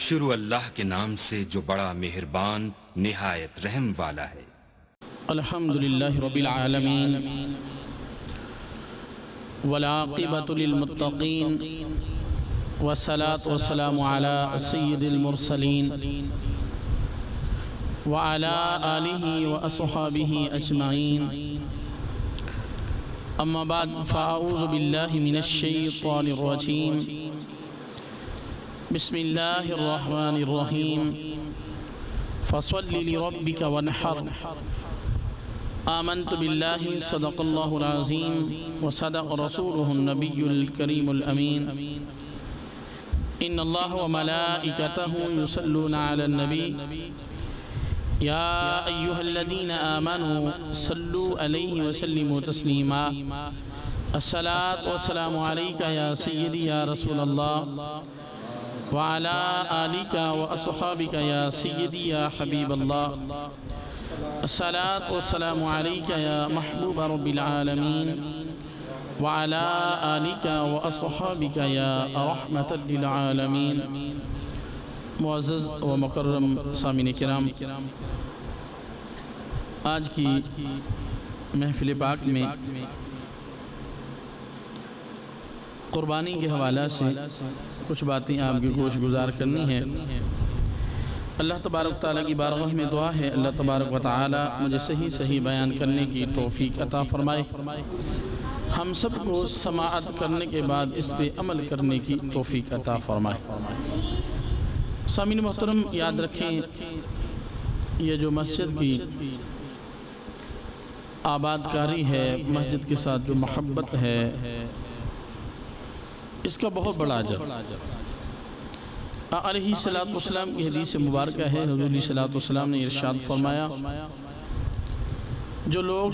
شروع اللہ کے نام سے جو بڑا مہربان نہایت رحم والا ہے۔ الحمدللہ رب العالمین والعاقبۃ للمتقین والصلاة والسلام علی سید المرسلین وعلی آلہ واصحابہ اجمعین، اما بعد فاعوذ باللہ من الشیطان الرجیم، بسم اللہ الرحمن الرحیم، فصل لربک وانحر، آمنت باللہ صدق اللہ العظیم وصدق رسولہ النبی الکریم الامین، ان اللہ وملائکتہ یصلون علی النبی یا ایہا الذین آمنوا صلوا علیہ وسلموا تسلیما، الصلاة والسلام علیک یا سیدی یا رسول اللہ وعلى آلك وأصحابك يا سيدي يا حبيب الله، الصلاة والسلام عليك يا محبوب رب العالمين وعلى آلك وأصحابك يا رحمة للعالمين۔ معزز و مکرم سامعین کرام، آج کی محفل پاک میں قربانی کے حوالہ سے کچھ باتیں آپ کی گوش گزار کرنی ہے۔ اللہ تبارک تعالیٰ کی بارگاہ میں دعا ہے، اللہ تبارک و تعالیٰ مجھے صحیح بیان کرنے کی توفیق عطا فرمائے، ہم سب کو سماعت کرنے کے بعد اس پہ عمل کرنے کی توفیق عطا فرمائے۔ سامعین محترم، یاد رکھیں یہ جو مسجد کی آباد کاری ہے، مسجد کے ساتھ جو محبت ہے، اس کا بہت بڑا اجر علیہ السلام کی حدیث مبارکہ ہے۔ حضور علیہ السلام نے ارشاد فرمایا، جو لوگ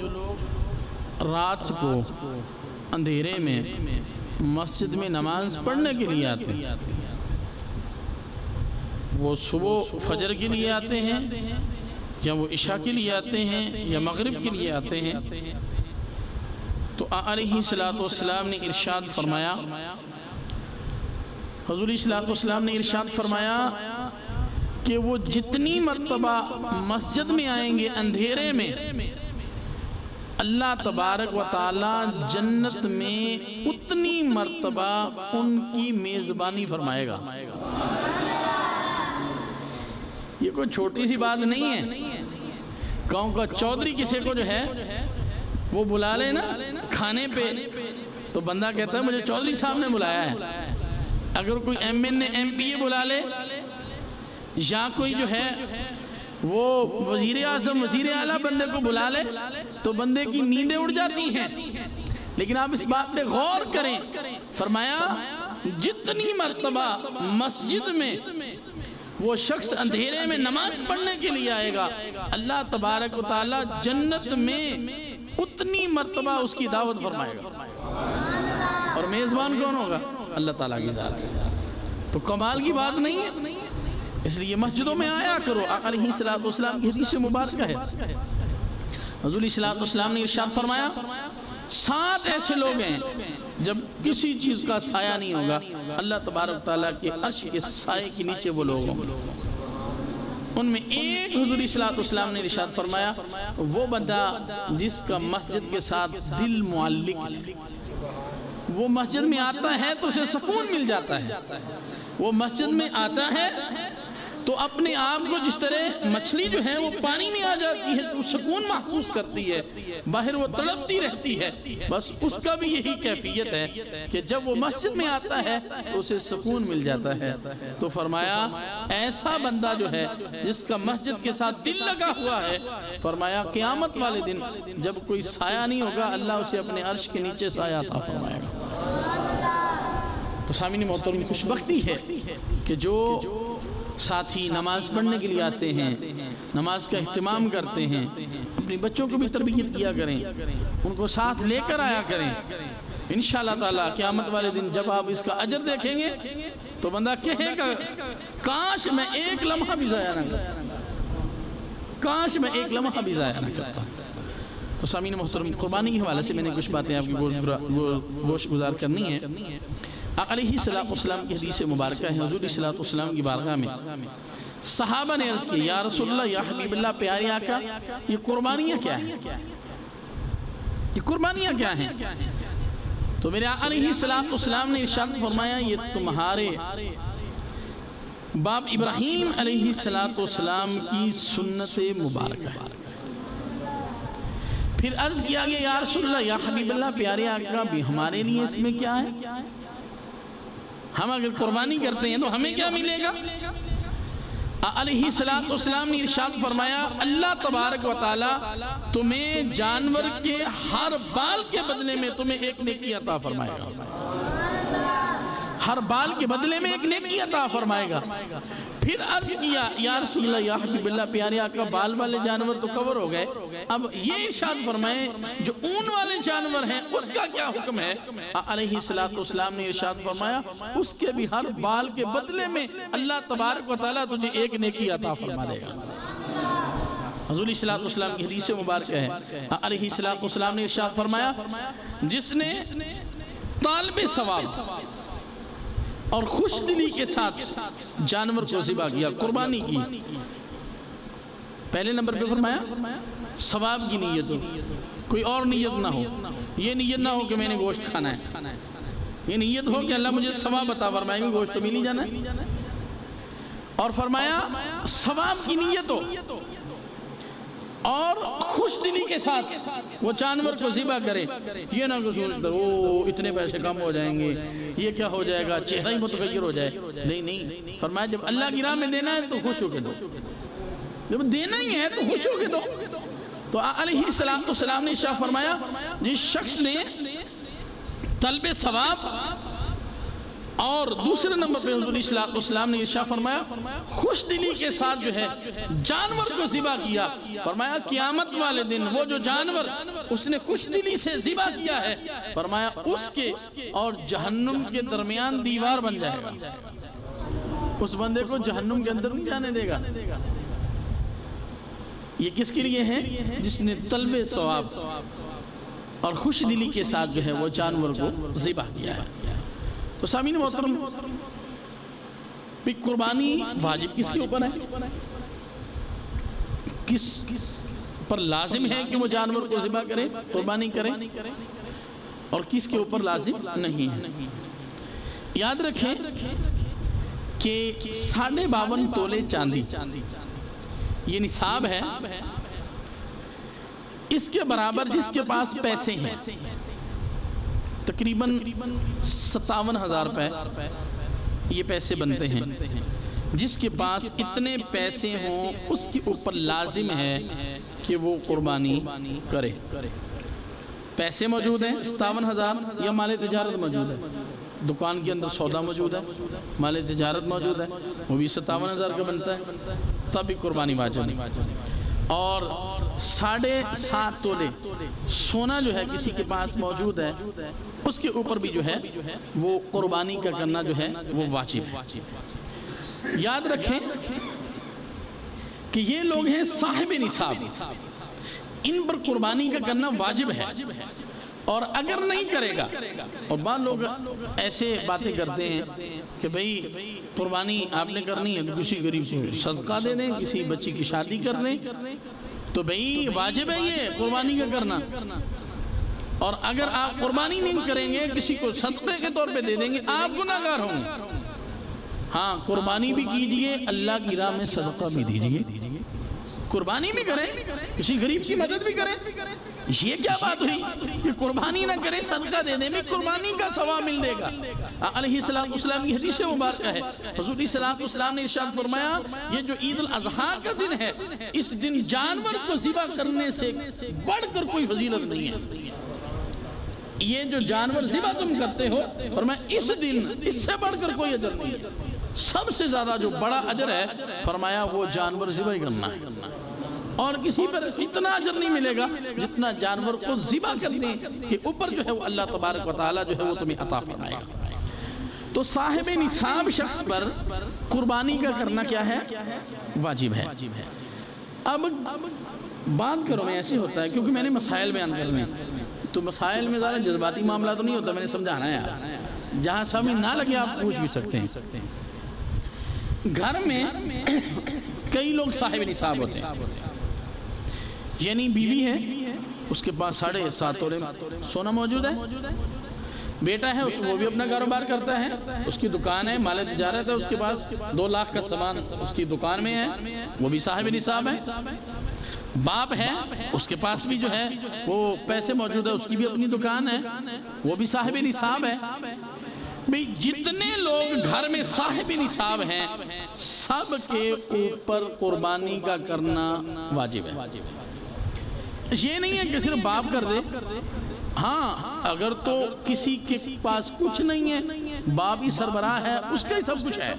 رات کو اندھیرے میں مسجد میں نماز پڑھنے کے لیے آتے ہیں، وہ صبح فجر کے لیے آتے ہیں یا وہ عشاء کے لیے آتے ہیں یا مغرب کے لیے آتے ہیں، تو علیہ السلام نے ارشاد فرمایا، حضور علیہ السلام نے ارشاد فرمایا کہ وہ جتنی مرتبہ مسجد میں آئیں گے اندھیرے میں، اللہ تبارک و تعالی جنت میں اتنی مرتبہ ان کی میزبانی فرمائے گا۔ یہ کوئی چھوٹی سی بات نہیں ہے۔ گاؤں کا چودھری کسی کو جو ہے وہ بلا لے نا کھانے پہ، تو بندہ کہتا ہے مجھے چودھری صاحب نے بلایا ہے۔ اگر کوئی ایم این ایم پی اے بلا لے یا کوئی جو ہے وہ وزیر اعظم وزیر اعلیٰ بندے کو بلا لے تو بندے کی نیندیں اڑ جاتی ہیں، لیکن آپ اس بات پہ غور کریں، فرمایا جتنی مرتبہ مسجد میں وہ شخص اندھیرے میں نماز پڑھنے کے لیے آئے گا، اللہ تبارک و تعالی جنت میں اتنی مرتبہ اس کی دعوت فرمائے گا۔ اور میزبان کون ہوگا؟ اللہ تعالیٰ کی ذات ہے۔ تو کمال کی بات نہیں ہے، اس لیے مسجدوں میں آیا کرو۔ علیہ السلام کی حدیث مبارکہ ہے، حضور علیہ السلام نے ارشاد فرمایا، 7 ایسے لوگ ہیں جب کسی چیز کا سایہ نہیں ہوگا، اللہ تبارک تعالیٰ کے عرش کے سائے کے نیچے وہ لوگ ہوں گے۔ ان میں ایک حضور علیہ السلام نے ارشاد فرمایا، وہ بندہ جس کا مسجد کے ساتھ دل معلق ہے، وہ مسجد میں آتا ہے تو اسے سکون مل جاتا ہے۔ وہ مسجد میں آتا ہے تو اپنے آپ کو جس طرح مچھلی جو ہے وہ پانی میں آ جاتی ہے تو سکون محسوس کرتی ہے، باہر وہ تڑپتی رہتی ہے، بس اس کا بھی یہی کیفیت ہے کہ جب وہ مسجد میں آتا ہے تو اسے سکون مل جاتا ہے۔ تو فرمایا ایسا بندہ جو ہے جس کا مسجد کے ساتھ دل لگا ہوا ہے، فرمایا قیامت والے دن جب کوئی سایہ نہیں ہوگا، اللہ اسے اپنے عرش کے نیچے سایہ عطا فرمائے گا۔ تو سامعین محترم، خوش بختی ہے کہ جو ساتھی نماز پڑھنے کے لیے آتے ہیں، نماز کا اہتمام کرتے ہیں، اپنی بچوں کو بھی تربیت کیا کریں، ان کو ساتھ لے کر آیا کریں۔ انشاءاللہ تعالیٰ قیامت والے دن جب آپ اس کا اجر دیکھیں گے تو بندہ کہے گا کاش میں ایک لمحہ بھی ضائع نہ کرتا، کاش میں ایک لمحہ بھی ضائع نہ کرتا۔ تو سامعین محترم، قربانی کے حوالے سے میں نے کچھ باتیں آپ کی گوش گزار کرنی ہے۔ علیہ السلام کی حدیث مبارکہ ہے، حضور صلی اللہ علیہ وسلم کی بارگاہ میں صحابہ نے عرض کی، یا رسول اللہ، یا حبیب اللہ، پیارے آقا، یہ قربانیاں کیا ہیں؟ یہ قربانیاں کیا ہیں؟ تو میرے علیہ السلام نے ارشاد فرمایا، یہ تمہارے باپ ابراہیم علیہ السلام کی سنت مبارکہ ہے۔ پھر عرض کیا گیا، یا رسول اللہ، یا حبیب اللہ، پیارے آقا، بھی ہمارے لیے اس میں کیا ہے؟ ہم اگر قربانی کرتے ہیں تو ہمیں کیا ملے گا؟ علیہ السلام نے ارشاد فرمایا، اللہ تبارک و تعالی تمہیں جانور کے ہر بال کے بدلے میں تمہیں ایک نیکی عطا فرمائے گا، ہر بال کے بدلے میں ایک نیکی عطا فرمائے گا۔ پھر عرض کیا، یا رسول اللہ، یا حبیب اللہ، پیارے آقا، بال والے جانور تو کور ہو گئے، اب یہ ارشاد فرمائیں جو اون والے جانور ہیں اس کا کیا حکم ہے؟ علیہ السلام نے ارشاد فرمایا، اس کے بھی ہر بال کے بدلے میں اللہ تبارک و تعالیٰ تجھے ایک نیکی عطا فرما دے گا۔ حضور صلی اللہ علیہ وسلم کی حدیث مبارکہ ہے، علیہ السلام نے ارشاد فرمایا، جس نے طالب ثواب اور خوش دلی کے ساتھ جانور کو ذبح کیا، قربانی کی، پہلے نمبر پہ فرمایا ثواب کی نیت ہو، کوئی اور نیت نہ ہو، یہ نیت نہ ہو کہ میں نے گوشت کھانا ہے، یہ نیت ہو کہ اللہ مجھے ثواب عطا فرمائے گا، گوشت تو مل ہی جانا ہے، اور فرمایا ثواب کی نیت ہو اور خوش دلی کے ساتھ وہ جانور کو ذبح کرے، یہ نہ کہ سوچ در وہ اتنے پیسے کم ہو جائیں گے، یہ کیا ہو جائے گا، چہرہ ہی متغیر ہو جائے، نہیں، فرمایا جب اللہ کی راہ میں دینا ہے تو خوش ہو کے دو، جب دینا ہی ہے تو خوش ہو کے دو۔ تو علیہ السلام نے ارشاد فرمایا، جس شخص نے طلب ثواب اور دوسرے نمبر پہ حضور صلی اللہ علیہ وسلم نے ارشاد فرمایا خوش دلی کے ساتھ جو ہے جانور کو ذبح کیا، فرمایا قیامت والے دن وہ جو جانور اس نے خوش دلی سے ذبح کیا ہے، فرمایا اس کے اور جہنم کے درمیان دیوار بن جائے گا، اس بندے کو جہنم کے اندر نہیں جانے دے گا۔ یہ کس کے لیے ہے؟ جس نے طلب ثواب اور خوش دلی کے ساتھ جو ہے وہ جانور کو ذبح کیا ہے۔ تو سامعین محترم، قربانی واجب کس کے اوپر ہے؟ کس پر لازم ہے کہ وہ جانور کو ذبح کرے، قربانی کرے، اور کس کے اوپر لازم نہیں ہے؟ یاد رکھیں کہ 52.5 تولے چاندی یہ نصاب ہے، اس کے برابر جس کے پاس پیسے ہیں تقریباً 57,000 روپے یہ پیسے بنتے ہیں، جس کے پاس اتنے پیسے ہوں اس کے اوپر لازم ہے کہ وہ قربانی کرے۔ پیسے موجود ہیں 57,000 یا مال تجارت موجود ہے، دکان کے اندر سودا موجود ہے، مال تجارت موجود ہے، وہ بھی 57,000 کا بنتا ہے، تب بھی قربانی واجب ہے۔ اور 7.5 تولے سونا جو ہے کسی کے پاس موجود ہے اس کے اوپر بھی جو ہے وہ قربانی کا کرنا جو ہے وہ واجب ہے۔ یاد رکھیں کہ یہ لوگ ہیں صاحب نصاب، ان پر قربانی کا کرنا واجب ہے، اور اگر نہیں کرے گا، اور بعض لوگ ایسے باتیں کرتے ہیں کہ بھئی قربانی آپ نے کرنی ہے تو کسی غریب سے صدقہ دے دیں، کسی بچی کی شادی کر دیں، تو بھئی واجب ہے یہ قربانی کا کرنا، اور اگر آپ قربانی نہیں کریں گے کسی کو صدقے کے طور پہ دے دیں گے آپ گناہ گار ہوں گے۔ ہاں قربانی بھی کیجئے، اللہ کی راہ میں صدقہ بھی دیجئے، قربانی بھی کریں، کسی غریب کی مدد بھی کریں۔ یہ کیا بات ہوئی کہ قربانی نہ کریں صدقہ دے دیں میں قربانی کا ثواب مل دے گا؟ علیہ السلام کی حدیث مبارکہ ہے، حضور صلی اللہ علیہ وسلم نے ارشاد فرمایا یہ جو عید الاضحیٰ کا دن ہے اس دن جانور کو ذبح کرنے سے بڑھ کر کوئی فضیلت نہیں ہے۔ یہ جو جانور ذبح تم کرتے ہو فرمایا اس دن اس سے بڑھ کر کوئی اجر نہیں ہے، سب سے زیادہ جو بڑا اجر ہے فرمایا وہ جانور ذبح کرنا ہے، اور کسی پر اتنا اجر نہیں ملے گا جتنا جانور کو ذبح کرنے کے اوپر جو ہے وہ اللہ تبارک و تعالی جو ہے وہ تمہیں عطا فرمائے گا۔ تو صاحب نصاب شخص پر قربانی کا کرنا کیا ہے؟ واجب ہے۔ اب بات کرو میں ایسے ہوتا ہے کیونکہ میں نے مسائل بیان کرنے ہیں، تو مسائل میں ذرا جذباتی معاملہ تو نہیں ہوتا، میں نے سمجھانا ہے یار، جہاں سمجھ نہ لگے آپ پوچھ بھی سکتے ہیں۔ گھر میں کئی لوگ صاحب نصاب ہوتے ہیں، یعنی بیوی ہے، اس کے پاس 7.5 تولے سونا موجود ہے، بیٹا ہے وہ بھی اپنا کاروبار کرتا ہے، اس کی دکان ہے، مال تجارت ہے، اس کے پاس 2 لاکھ کا سامان اس کی دکان میں ہے، وہ بھی صاحب نصاب ہے۔ باپ ہے، اس کے پاس بھی جو ہے وہ پیسے موجود ہے، اس کی بھی اپنی دکان ہے، وہ بھی صاحب نصاب ہے۔ بھئی جتنے لوگ گھر میں صاحب نصاب ہیں سب کے اوپر قربانی کا کرنا واجب ہے۔ یہ نہیں ہے کہ صرف باپ کر دے، ہاں اگر تو کسی کے پاس کچھ نہیں ہے، باپ ہی سربراہ ہے، اس کا ہی سب کچھ ہے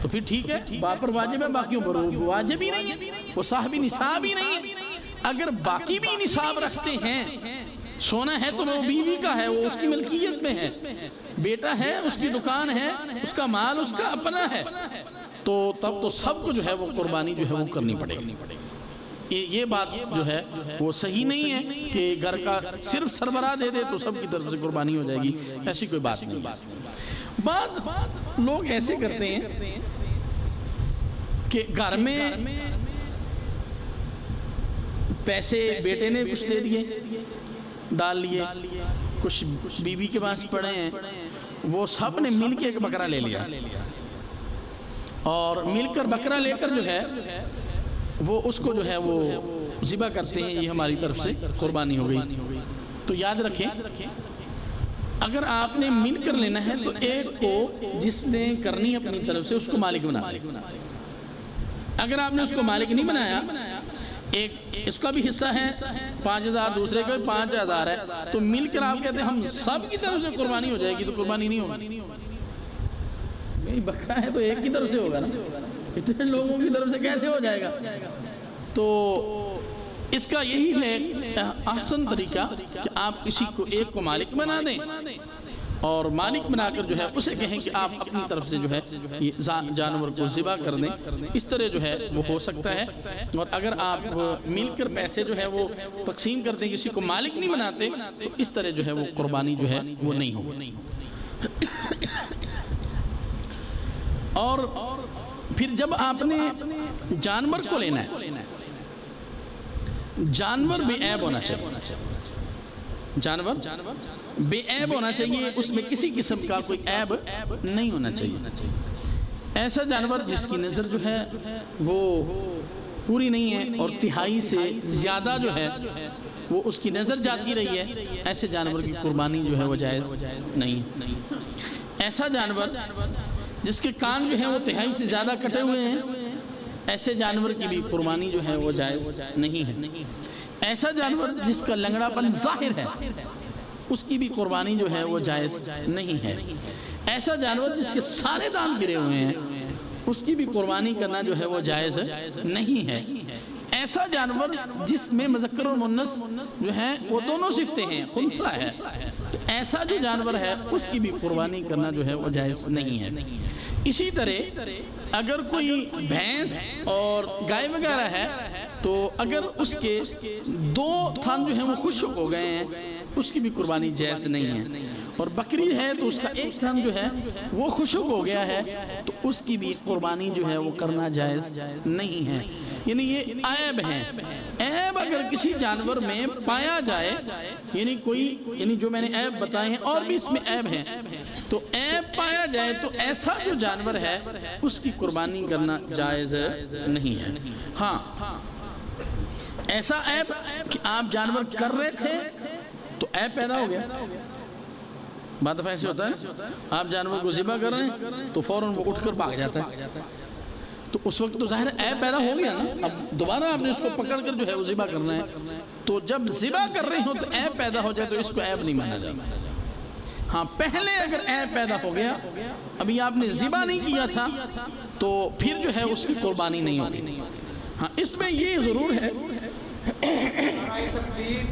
تو پھر ٹھیک ہے، باپ پر واجب ہے، باقیوں پر واجب ہی نہیں ہے، وہ صاحب نصاب ہی نہیں ہے۔ اگر باقی بھی نصاب رکھتے ہیں، سونا ہے تو وہ بیوی کا ہے، وہ اس کی ملکیت میں ہے، بیٹا ہے، اس کی دکان ہے، اس کا مال اس کا اپنا ہے، تو تب تو سب کو جو ہے وہ قربانی جو ہے وہ کرنی پڑے گی۔ یہ بات جو ہے وہ صحیح نہیں ہے کہ گھر کا صرف سربراہ دے دے تو سب کی طرف سے قربانی ہو جائے گی، ایسی کوئی بات نہیں۔ بعض لوگ ایسے کرتے ہیں کہ گھر میں پیسے بیٹے نے کچھ دے دیے، ڈال لیے، کچھ بیوی کے پاس پڑے ہیں، وہ سب نے مل کے ایک بکرا لے لیا اور مل کر بکرا لے کر جو ہے وہ اس کو جو ہے وہ ذبح کرتے ہیں، یہ ہماری طرف سے قربانی ہو گئی۔ تو یاد رکھیں اگر آپ نے مل کر لینا ہے تو ایک کو جس نے کرنی اپنی طرف سے اس کو مالک بنا دیں۔ اگر آپ نے اس کو مالک نہیں بنایا، ایک اس کا بھی حصہ ہے 5,000، دوسرے کا بھی 5,000 ہے، تو مل کر آپ کہتے ہیں ہم سب کی طرف سے قربانی ہو جائے گی، تو قربانی نہیں ہوگی۔ بکرا ہے تو ایک کی طرف سے ہوگا نا، اتنے لوگوں کی طرف سے کیسے ہو جائے گا؟ تو اس کا یہی ہے احسن طریقہ کہ آپ کسی کو ایک کو مالک بنا دیں اور مالک بنا کر جو ہے اسے کہیں کہ آپ اپنی طرف سے جو ہے یہ جانور کو ذبح کر دیں، اس طرح جو ہے وہ ہو سکتا ہے۔ اور اگر آپ مل کر پیسے جو ہے وہ تقسیم کرتے ہیں، کسی کو مالک نہیں بناتے، تو اس طرح جو ہے وہ قربانی جو ہے وہ نہیں ہوگی۔ اور پھر جب آپ نے جانور کو لینا ہے، جانور بے عیب ہونا چاہیے، جانور بے عیب ہونا چاہیے، اس میں کسی قسم کا کوئی عیب نہیں ہونا چاہیے۔ ایسا جانور جس کی نظر جو ہے وہ پوری نہیں ہے اور تہائی سے زیادہ جو ہے وہ اس کی نظر جاتی رہی ہے، ایسے جانور کی قربانی جو ہے وہ جائز نہیں۔ ایسا جانور جس کے کان جو ہیں وہ تہائی سے زیادہ کٹے ہوئے ہیں، ایسے جانور کی بھی قربانی جو ہے وہ جائز نہیں ہے۔ ایسا جانور جس کا لنگڑا پن ظاہر ہے، اس کی بھی قربانی جو ہے وہ جائز نہیں ہے۔ ایسا جانور جس کے سارے دانت گرے ہوئے ہیں، اس کی بھی قربانی کرنا جو ہے وہ جائز نہیں ہے۔ ایسا جانور جس میں مذکر اور مؤنث جو ہیں وہ دونوں صفتیں ہیں، خنثی ہے، تو ایسا جو جانور ہے اس کی بھی قربانی کرنا جو ہے وہ جائز نہیں ہے۔ اسی طرح اگر کوئی بھینس اور گائے وغیرہ ہے تو اگر اس کے 2 تھن جو ہیں وہ خشک ہو گئے ہیں، اس کی بھی قربانی جائز نہیں ہے۔ اور بکری ہے تو اس کا 1 تھن جو ہے وہ خشک ہو گیا ہے، تو اس کی بھی قربانی جو ہے وہ کرنا جائز نہیں ہے۔ یعنی یہ عیب ہیں، عیب اگر کسی جانور میں پایا جائے، یعنی جو میں نے عیب بتائے ہیں اور بھی اس میں عیب ہیں، تو عیب پایا جائے تو ایسا جو جانور ہے اس کی قربانی کرنا جائز نہیں ہے۔ ہاں ایسا عیب کہ آپ جانور کر رہے تھے تو عیب پیدا ہو گیا، بات دفعہ ایسے ہوتا ہے، آپ جانور کو ذبح کر رہے ہیں تو فوراً وہ اٹھ کر بھاگ جاتا ہے، تو اس وقت تو ظاہر عیب پیدا ہو گیا نا، اب دوبارہ آپ نے اس کو پکڑ کر جو ہے وہ ذبح کرنا ہے، تو جب ذبح کر رہے ہوں تو عیب پیدا ہو جائے تو اس کو عیب نہیں مانا جاتا۔ ہاں پہلے اگر عیب پیدا ہو گیا، ابھی آپ نے ذبح نہیں کیا تھا، تو پھر جو ہے اس کی قربانی نہیں ہوگی۔ ہاں اس میں یہ ضرور ہے نعرہ تکبیر،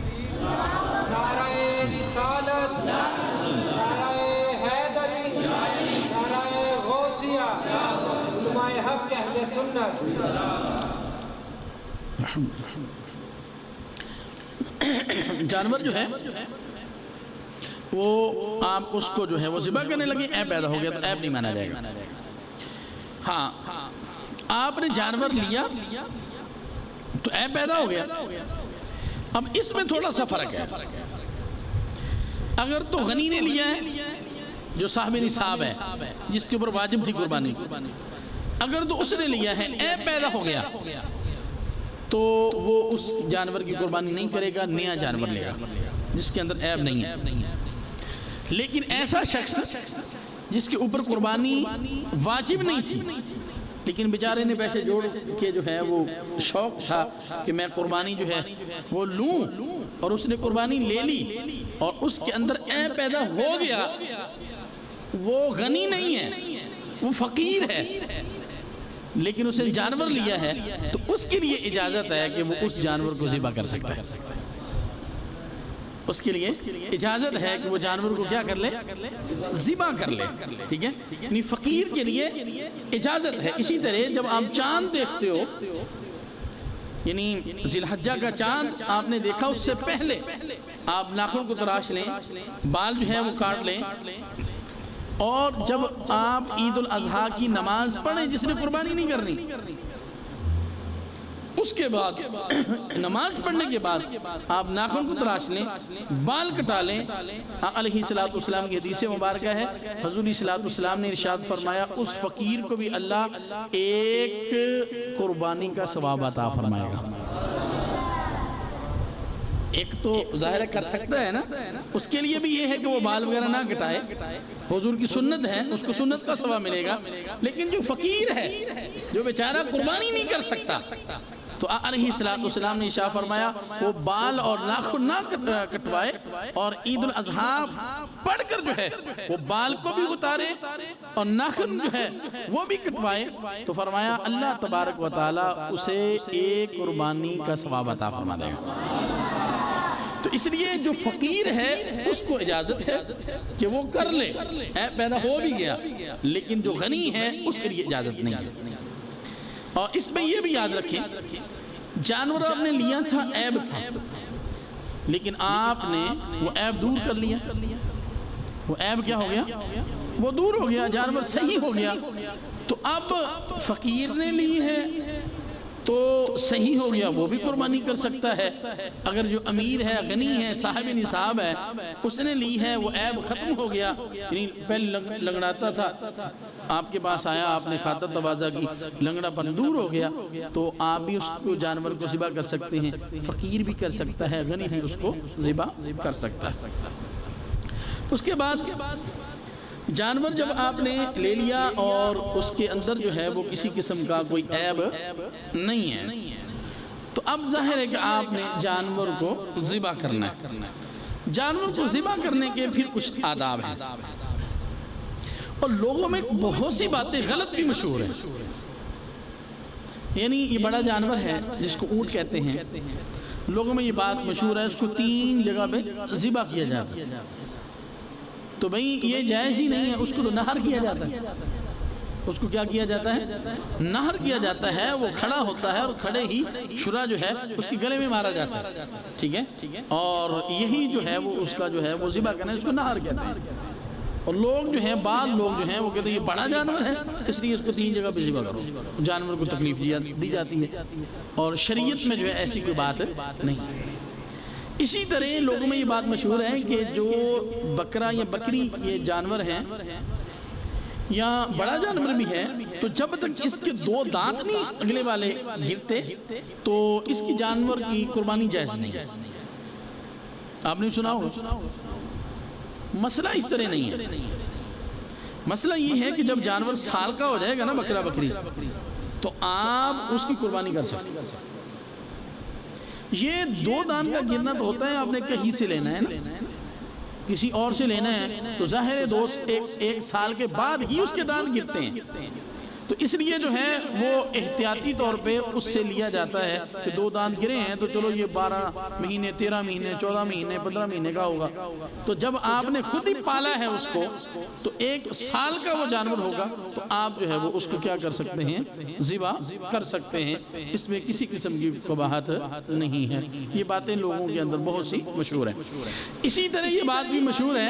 نعرہ رسالت، نعرہ حیدری، نعرہ غوثیہ، علماء حق اہل سنت۔ جانور جو ہے وہ آپ اس کو جو ہے وہ ذبح کرنے لگے، عیب پیدا ہو گیا تو عیب نہیں مانا جائے گا۔ ہاں آپ نے جانور لیا تو عیب پیدا ہو گیا۔ اب اس میں تھوڑا سا فرق ہے، اگر تو غنی نے لیا ہے جو صاحب نصاب ہے جس کے اوپر واجب تھی قربانی، اگر تو اس نے لیا ہے عیب پیدا ہو گیا تو وہ اس جانور کی قربانی نہیں کرے گا، نیا جانور لے گا جس کے اندر عیب نہیں ہے۔ لیکن ایسا شخص جس کے اوپر قربانی واجب نہیں تھی لیکن بیچارے نے پیسے جوڑ کے جو ہے وہ شوق تھا کہ میں قربانی جو ہے وہ لوں، اور اس نے قربانی لے لی اور اس کے اندر عیب پیدا ہو گیا، وہ غنی نہیں ہے، وہ فقیر ہے، لیکن اس نے جانور لیا ہے تو اس کے لیے اجازت ہے کہ وہ اس جانور کو ذبح کر سکتا ہے۔ اس کے لیے اجازت ہے کہ وہ جانور کو کیا کر لے، ذبح کر لے، ٹھیک ہے، یعنی فقیر کے لیے اجازت ہے۔ اسی طرح جب آپ چاند دیکھتے ہو، یعنی ذی الحجہ کا چاند آپ نے دیکھا، اس سے پہلے آپ ناخن کو تراش لیں، بال جو ہے وہ کاٹ لیں، اور جب آپ عید الاضحیٰ کی نماز پڑھیں جس نے قربانی نہیں کرنی، اس کے بعد نماز پڑھنے کے بعد آپ ناخن کو تراش لیں، بال کٹا لیں۔ علیہ السلام کی حدیث مبارکہ ہے، حضور صلی اللہ علیہ وسلم نے ارشاد فرمایا اس فقیر کو بھی اللہ ایک قربانی کا ثواب عطا فرمائے گا۔ ایک تو ظاہر کر سکتا ہے نا، اس کے لیے بھی یہ ہے کہ وہ بال وغیرہ نہ کٹائے، حضور کی سنت ہے، اس کو سنت کا ثواب ملے گا۔ لیکن جو فقیر ہے، جو بیچارہ قربانی نہیں کر سکتا، تو علیہ السلام نے ارشاد فرمایا وہ بال اور ناخن نہ کٹوائے، اور عید الاضحیٰ پڑھ کر جو ہے وہ بال کو بھی اتارے اور ناخن جو ہے وہ بھی کٹوائے، تو فرمایا اللہ تبارک و تعالیٰ اسے ایک قربانی کا ثواب عطا فرما دے گا۔ تو اس لیے جو فقیر ہے اس کو اجازت ہے کہ وہ کر لے، عیب پیدا ہو بھی گیا، لیکن جو غنی ہے اس کے لیے اجازت نہیں ہے۔ اور اس میں یہ بھی یاد رکھیں، جانور آپ نے لیا تھا، عیب تھا، لیکن آپ نے وہ عیب دور کر لیا، وہ عیب کیا ہو گیا، وہ دور ہو گیا، جانور صحیح ہو گیا۔ تو اب فقیر نے لی ہے تو صحیح ہو گیا، وہ بھی قربانی کر سکتا ہے۔ اگر جو امیر ہے، غنی ہے، صاحب نصاب ہے، اس نے لی ہے، وہ عیب ختم ہو گیا، یعنی پہلے لنگڑاتا تھا، آپ کے پاس آیا، آپ نے خاطر تواضع کی، لنگڑا پن دور ہو گیا، تو آپ بھی اس کو جانور کو ذبح کر سکتے ہیں۔ فقیر بھی کر سکتا ہے، غنی ہے، اس کو ذبح کر سکتا ہے۔ اس کے بعد جانور جب آپ نے لے لیا اور اس کے اندر جو ہے وہ کسی قسم کا کوئی عیب نہیں ہے، تو اب ظاہر ہے کہ آپ نے جانور کو ذبح کرنا ہے۔ جانور کو ذبح کرنے کے پھر کچھ آداب ہیں، اور لوگوں میں بہت سی باتیں غلط بھی مشہور ہیں۔ یعنی یہ بڑا جانور ہے جس کو اونٹ کہتے ہیں، لوگوں میں یہ بات مشہور ہے، اس کو 3 جگہ پہ ذبح کیا جاتا ہے، تو بھئی یہ جائز ہی نہیں ہے، اس کو تو نہر کیا جاتا ہے۔ اس کو کیا کیا جاتا ہے، نہر کیا جاتا ہے، وہ کھڑا ہوتا ہے اور کھڑے ہی چھرا جو ہے اس کے گلے میں مارا جاتا ہے، ٹھیک ہے، اور یہی جو ہے وہ اس کا جو ہے وہ ذبح کرنا ہے، اس کو نہر کہتے ہیں۔ اور لوگ جو ہیں، بعض لوگ جو ہیں وہ کہتے ہیں یہ بڑا جانور ہے اس لیے اس کو 3 جگہ پہ ذبح کرو، جانور کو تکلیف دی جاتی ہے، اور شریعت میں جو ہے ایسی کوئی بات نہیں۔ اسی طرح لوگوں میں یہ بات مشہور ہے کہ جو بکرا یا بکری یہ جانور ہیں یا بڑا جانور بھی ہے، تو جب تک اس کے 2 دانت نہیں اگلے والے گرتے تو اس کی جانور کی قربانی جائز نہیں ہے۔ آپ نے سنا ہوگا، مسئلہ اس طرح نہیں ہے۔ مسئلہ یہ ہے کہ جب جانور سال کا ہو جائے گا نا، بکرا بکری، تو آپ اس کی قربانی کر سکتے ہیں۔ یہ 2 دانت کا گرنا تو ہوتا ہے، آپ نے کہیں سے لینا ہے نا، کسی اور سے لینا ہے، تو ظاہر ہے 1 سال کے بعد ہی اس کے دانت گرتے ہیں۔ تو اس لیے جو ہے وہ احتیاطی طور پہ اس سے لیا جاتا ہے کہ 2 دانت گرے ہیں تو چلو یہ 12 مہینے 13 مہینے 14 مہینے 15 مہینے کا ہوگا. تو جب آپ نے خود ہی پالا ہے اس کو تو 1 سال کا وہ جانور ہوگا تو آپ جو ہے وہ اس کو کیا کر سکتے ہیں, ذبح کر سکتے ہیں. اس میں کسی قسم کی قباحت نہیں ہے. یہ باتیں لوگوں کے اندر بہت سی مشہور ہیں. اسی طرح یہ بات بھی مشہور ہے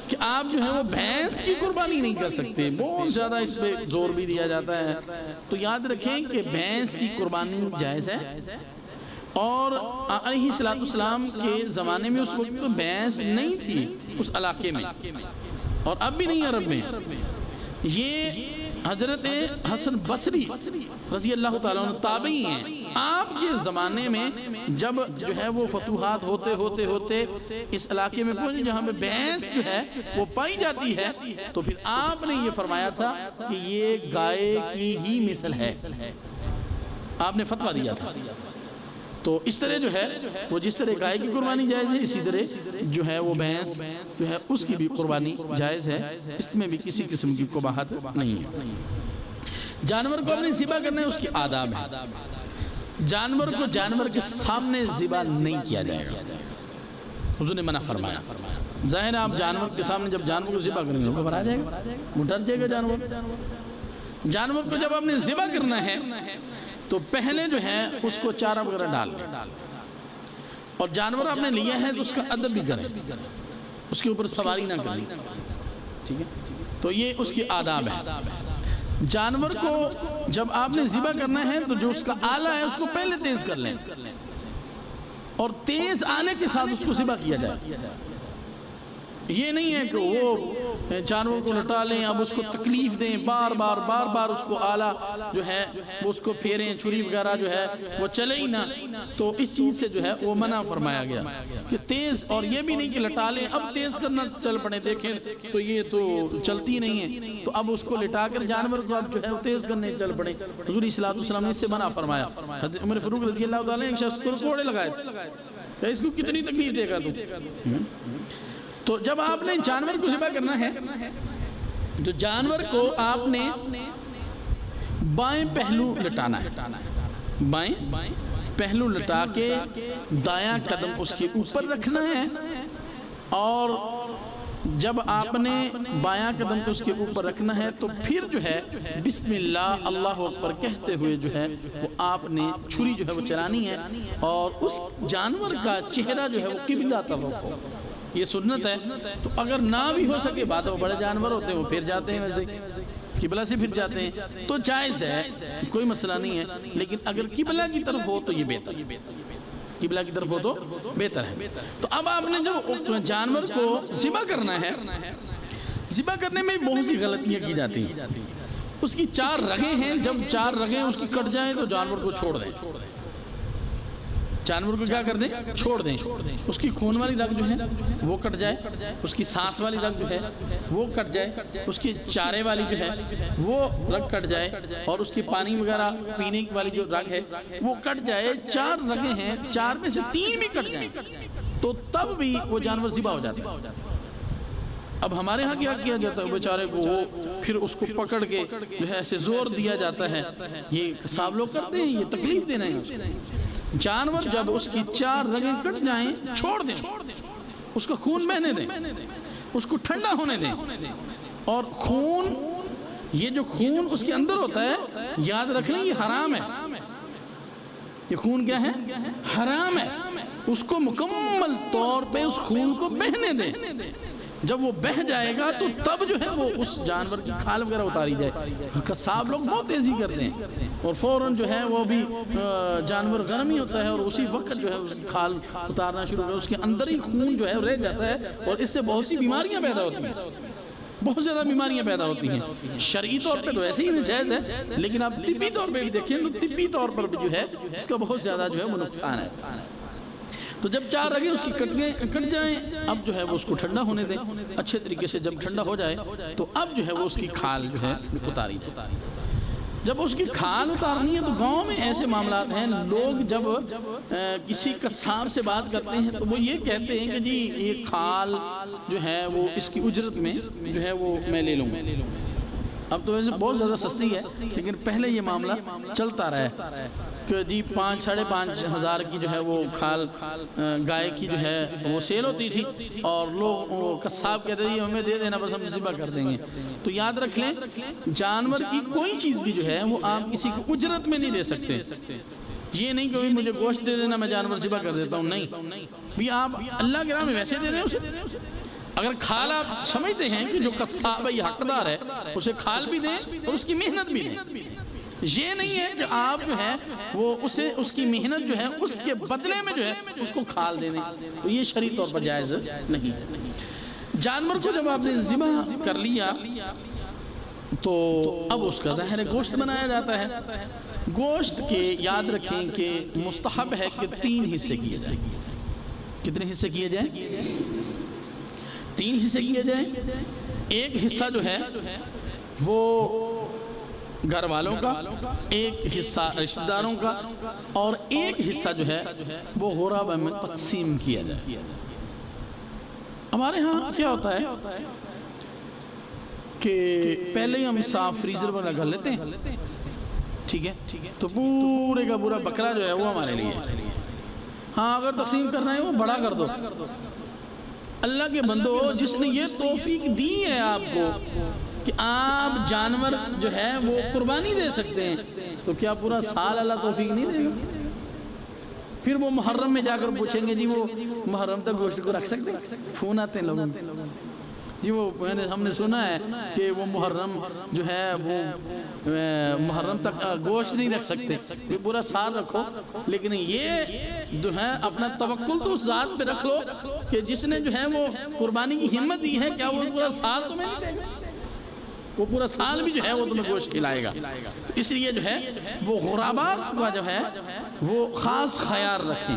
کہ آپ جو ہے وہ بھینس کی قربانی نہیں کر سکتے. بہت زیادہ اس پہ زور بھی دیا جاتا ہے. تو یاد رکھیں کہ بھینس کی قربانی جائز ہے, اور علیہ السلام کے زمانے میں اس وقت تو بھینس نہیں تھی اس علاقے میں, اور اب بھی نہیں عرب میں. یہ حضرت حسن بصری رضی اللہ تعالیٰ عنہ تابعی ہیں. آپ کے زمانے میں جب جو ہے وہ فتوحات ہوتے ہوتے ہوتے اس علاقے میں پہنچے جہاں پہ بھینس جو ہے وہ پائی جاتی ہے, تو پھر آپ نے یہ فرمایا تھا کہ یہ گائے کی ہی مثل ہے. آپ نے فتویٰ دیا تھا. تو اس طرح جو ہے وہ جس طرح گائے کی قربانی جائز ہے, اسی طرح جو ہے وہ بھینس جو ہے اس کی بھی قربانی جائز ہے. اس میں بھی کسی قسم کی قباحت نہیں ہے. جانور کو اپنے ذبح کرنا ہے, اس کی آداب ہے. جانور کو جانور کے سامنے ذبح نہیں کیا جائے گا, حضور نے منع فرمایا. ظاہر ہے آپ جانور کے سامنے جب جانور کو ذبح کریں گے وہ گھبرا جائے گا, وہ ڈر جائے گا جانور. جانور کو جب آپ نے ذبح کرنا ہے تو پہلے جو ہے اس کو چارہ وغیرہ ڈال, اور جانور آپ نے لیا ہے تو اس کا ادب بھی کریں, اس کے اوپر سواری نہ کریں. ٹھیک ہے, تو یہ اس کی آداب ہے. جانور کو جب آپ نے ذبح کرنا ہے تو جو اس کا آلہ ہے اس کو پہلے تیز کر لیں, اور تیز آلے کے ساتھ اس کو ذبح کیا جائے. یہ نہیں ہے کہ وہ جانور کو لٹا لیں, اب اس کو تکلیف دیں, بار بار اس کو آلہ جو ہے وہ اس کو پھیریں, چھری وغیرہ جو ہے وہ چلے ہی نہ. تو اس چیز سے جو ہے وہ منع فرمایا گیا کہ تیز, اور یہ بھی نہیں کہ لٹا لیں اب تیز کرنا چل پڑے, دیکھیں تو یہ تو چلتی نہیں ہے تو اب اس کو لٹا کر جانور کو اب جو ہے وہ تیز کرنے چل پڑے. حضور صلی اللہ علیہ وسلم نے اس سے منع فرمایا. حضرت عمر فاروق رضی اللہ تعالیٰ نے ایک شخص کو کوڑے لگائے تھے کہ اس کو کتنی تکلیف دے گا تو. تو جب آپ نے جانور کو ذبح کرنا ہے تو جانور کو آپ نے بائیں پہلو لٹانا ہے. بائیں پہلو لٹا کے دایاں قدم اس کے اوپر رکھنا ہے, اور جب آپ نے بایاں قدم کو اس کے اوپر رکھنا ہے تو پھر جو ہے بسم اللہ اللہ اکبر کہتے ہوئے جو ہے وہ آپ نے چھری جو ہے وہ چلانی ہے, اور اس جانور کا چہرہ جو ہے وہ قبلہ طرف ہو. یہ سنت ہے. تو اگر نہ بھی ہو سکے, بعد وہ بڑے جانور ہوتے ہیں وہ پھر جاتے ہیں ویسے قبلہ سے پھر جاتے ہیں تو جائز ہے, کوئی مسئلہ نہیں ہے. لیکن اگر قبلہ کی طرف ہو تو یہ بہتر, قبلہ کی طرف ہو تو بہتر ہے. تو اب آپ نے جو جانور کو ذبح کرنا ہے, ذبح کرنے میں بہت سی غلطیاں کی جاتی ہیں. اس کی 4 رگیں ہیں, جب 4 رگیں اس کی کٹ جائیں تو جانور کو چھوڑ دیں. جانور کو کیا کر دیں, چھوڑ دیں. اس کی خون والی رگ جو ہے وہ کٹ جائے, اس کی سانس والی رگ جو ہے وہ کٹ جائے, اس کی چارے والی جو ہے وہ رگ کٹ جائے, اور اس کی پانی وغیرہ پینے والی جو رگ ہے وہ کٹ جائے. 4 رگیں ہیں, 4 میں سے 3 بھی کٹ جائیں تو تب بھی وہ جانور ذبح ہو جاتا ہے. اب ہمارے ہاں کیا کیا جاتا ہے, بیچارے کو وہ پھر اس کو پکڑ کے جو ہے ایسے زور دیا جاتا ہے. یہ سب لوگ کرتے ہیں, یہ تکلیف دینا ہے. جانور جب اس کی 4 رگیں کٹ جائیں چھوڑ دیں, اس کا خون بہنے دیں, اس کو ٹھنڈا ہونے دیں. اور خون, یہ جو خون اس کے اندر ہوتا ہے یاد رکھ لیں یہ حرام ہے. یہ خون کیا ہے, حرام ہے. اس کو مکمل طور پہ اس خون کو بہنے دیں. جب وہ بہ جائے گا تو تب جو ہے وہ اس جانور کی کھال وغیرہ اتاری جائے. قصاب لوگ بہت تیزی کرتے ہیں اور فوراً جو ہے وہ بھی جانور گرم ہی ہوتا ہے اور اسی وقت جو ہے اس کی کھال اتارنا شروع کر, اس کے اندر ہی خون جو ہے رہ جاتا ہے, اور اس سے بہت سی بیماریاں پیدا ہوتی ہیں, بہت زیادہ بیماریاں پیدا ہوتی ہیں. شرعی طور پہ تو ایسے ہی نجائز ہے, لیکن آپ طبی طور پہ بھی دیکھیں تو طبی طور پر بھی جو ہے اس کا بہت زیادہ جو ہے وہ نقصان ہے. تو جب 4 رگیں اس کی کٹ جائیں, اب جو ہے وہ اس کو ٹھنڈا ہونے دیں اچھے طریقے سے. جب ٹھنڈا ہو جائے تو اب جو ہے وہ اس کی کھال جو ہے اتاری جائے. جب اس کی کھال اتارنی ہے تو گاؤں میں ایسے معاملات ہیں, لوگ جب کسی قصاب سے بات کرتے ہیں تو وہ یہ کہتے ہیں کہ جی یہ کھال جو ہے وہ اس کی اجرت میں جو ہے وہ میں لے لوں گا. اب تو ویسے بہت زیادہ سستی ہے، لیکن پہلے یہ معاملہ چلتا رہا کہ جی 5 ساڑھے 5 ہزار کی جو ہے وہ کھال گائے کی جو ہے وہ سیل ہوتی تھی، اور لوگ قصاب کہتے ہیں ہمیں دے دینا بس ہم ذبح کر دیں گے۔ تو یاد رکھ لیں جانور کی کوئی چیز بھی جو ہے وہ آپ کسی کو اجرت میں نہیں دے سکتے۔ یہ نہیں کہ مجھے گوشت دے دینا میں جانور ذبح کر دیتا ہوں، نہیں بھی آپ اللہ کے راہ میں ویسے دے دیں اسے۔ اگر کھال آپ سمجھتے ہیں کہ جو قصاب ہے حقدار ہے اسے کھال بھی دیں اور اس کی محنت بھی دیں، یہ نہیں ہے کہ آپ جو ہے وہ اسے اس کی محنت جو ہے اس کے بدلے میں جو ہے اس کو کھال دیں، تو یہ شرعی طور پر جائز نہیں ہے۔ جانور کو جب آپ نے ذبح کر لیا تو اب اس کا ظاہر گوشت بنایا جاتا ہے۔ گوشت کے یاد رکھیں کہ مستحب ہے کہ 3 حصے کیے جائیں۔ کتنے حصے کیے جائیں؟ 3 حصے کیے جائیں۔ ایک حصہ جو ہے وہ گھر والوں کا، ایک حصہ رشتہ داروں کا، اور ایک حصہ جو ہے وہ غربا میں تقسیم کیا جائے۔ ہمارے ہاں کیا ہوتا ہے کہ پہلے ہی ہم صاف فریزر میں رکھ لیتے ہیں، ٹھیک ہے، تو پورے کا پورا بکرا جو ہے وہ ہمارے لیے، ہاں اگر تقسیم کرنا ہے وہ بڑا کر دو۔ اللہ کے بندو جس نے یہ توفیق دی ہے آپ کو کہ آپ جانور جو ہے وہ قربانی دے سکتے ہیں، تو کیا پورا سال اللہ توفیق نہیں دے گا؟ پھر وہ محرم میں جا کر پوچھیں گے جی وہ محرم تک گوشت کو رکھ سکتے ہیں؟ فون آتے ہیں لوگوں جی وہ ہم نے سنا ہے کہ وہ محرم جو ہے وہ محرم تک گوشت نہیں رکھ سکتے، یہ پورا سال رکھو، لیکن یہ جو ہے اپنا توکل تو اس ذات پہ رکھ لو کہ جس نے جو ہے وہ قربانی کی ہمت دی ہے، کیا وہ پورا سال تمہیں نہیں دے گا؟ وہ پورا سال بھی جو ہے وہ تمہیں گوشت کھلائے گا۔ اس لیے جو ہے وہ غربا کا جو ہے وہ خاص خیال رکھیں،